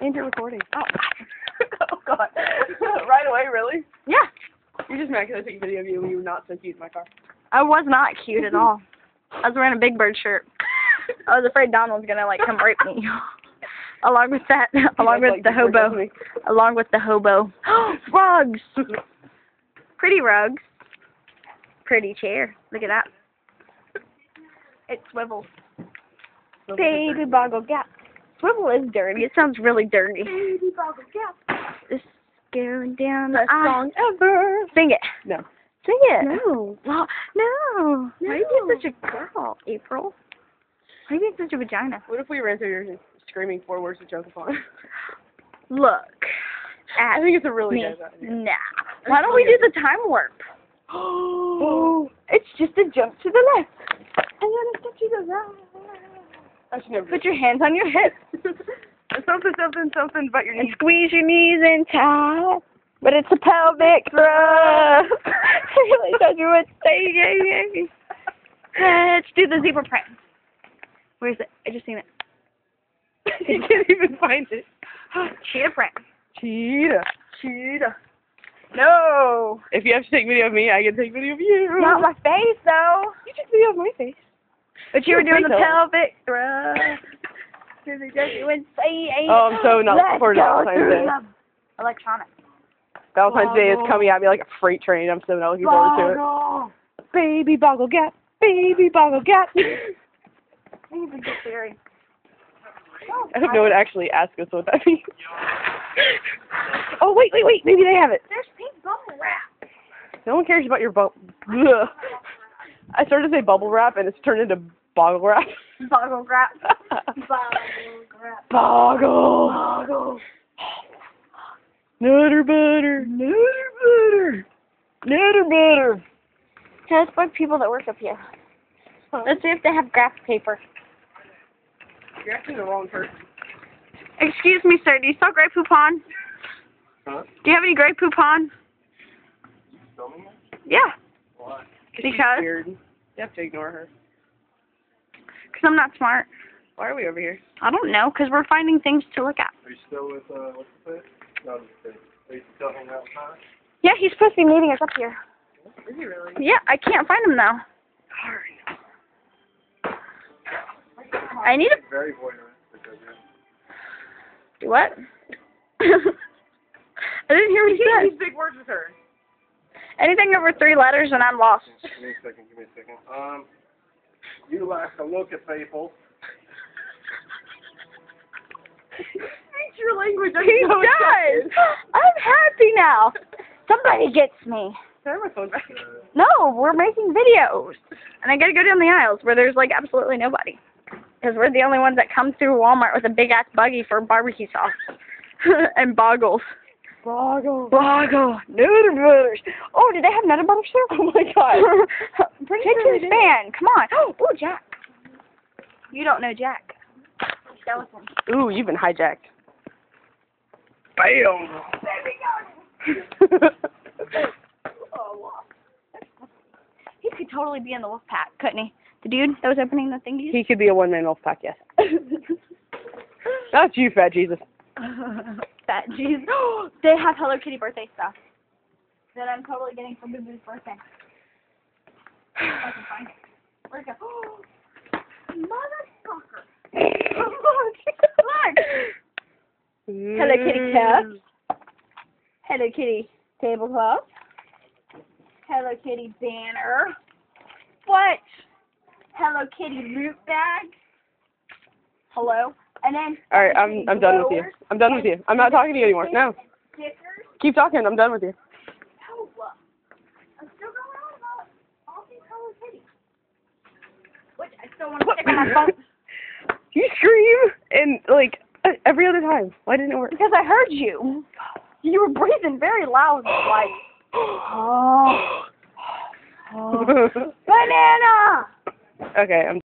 And you're recording. Oh. Oh, God. Right away, really? Yeah. You're just mad because I took a video of you when you were not so cute in my car. I was not cute at all. I was wearing a Big Bird shirt. I was afraid Donald was gonna like come rape me. Along with that, along with the hobo. Along with the hobo. Rugs! Pretty rugs. Pretty chair. Look at that. It swivels. Baby boggle gap. Swivel is dirty. It sounds really dirty. Baby boggle gap. It's going down the Best song ever. Sing it. No. Sing it. No. Well, no. Why are you No. being such a girl, April? Why are you being such a vagina? What if we ran through here screaming 4 words to joke upon? Look at I think it's a really me. good idea. Nah. Why don't we do the time warp? Oh. It's just a jump to the left. And then a step to the right. I should never. Put your hands on your hips. Something, something, something about your And knees. squeeze your knees in tight. But it's a pelvic thrust. I really thought you would say yeah. Let's do the zebra print. Where is it? I just seen it. You can't even find it. Cheetah print. Cheetah. Cheetah. No. If you have to take video of me, I can take video of you. Not my face, though. You took video of my face. But you were Your doing the face, pelvic thrust. Oh, I'm so not supportive of Valentine's Day. Electronic. Valentine's Day is coming at me like a freight train. I'm so not looking forward to it. Baby boggle gap. Baby boggle gap. I think it's a good theory. I hope no one actually asks us what that means. Oh, wait. Maybe they have it. There's pink bubble wrap. No one cares about your bubble. I started to say bubble wrap, and it's turned into boggle wrap. Boggle wrap. Boggle wrap. Boggle. Boggle. Nutter butter. Nutter butter. Nutter butter. Let's find people that work up here. Let's see if they have graph paper. You're asking the wrong person. Excuse me, sir. Do you sell Grey Poupon? Huh? Do you have any Grey Poupon? Filming it? Yeah. Why? Because? She's weird. You have to ignore her. Because I'm not smart. Why are we over here? I don't know. Because we're finding things to look at. Are you still with, what's the place? No, I'm just kidding. Are you still hanging out with Connor? Yeah, he's supposed to be meeting us up here. Is he really? Yeah, I can't find him now. Sorry. I need a... Very voyeuristic of you. What? I didn't hear what he said. Use big words with her. Anything over 3 letters and I'm lost. Give me a second. You like to look at people. Speak your language. I'm He so does! excited. I'm happy now. Somebody gets me. Can I have my phone back? No, we're making videos. And I gotta go down the aisles where there's like absolutely nobody. Because we're the only ones that come through Walmart with a big ass buggy for barbecue sauce. And boggles. Boggle. Boggle. Nutter butters. Oh, did they have nutter butters there? Oh my God. Take his fan. Come on. Oh, Jack. You don't know Jack. Skeleton. Ooh, you've been hijacked. Bam. He could totally be in the wolf pack, couldn't he? The dude that was opening the thing to you? He could be a one-man wolf pack, yes. That's you, Fat Jesus. Fat Jesus. They have Hello Kitty birthday stuff that I'm totally getting for Boo Boo's birthday. I can find it. Where'd it go? Motherfucker. Look. Hello Kitty cups. Hello Kitty tablecloth. Hello Kitty banner. What? Hello Kitty loot bag. Hello. And then. All right, I'm done with you. I'm done with you. I'm not talking to you anymore. No. Stickers. Keep talking. I'm done with you. No. I'm still going on about all these Hello Kitty. Which I still want to stick on my phone. You scream and like every other time. Why didn't it work? Because I heard you. You were breathing very loud, like. Oh. Banana. Okay, I'm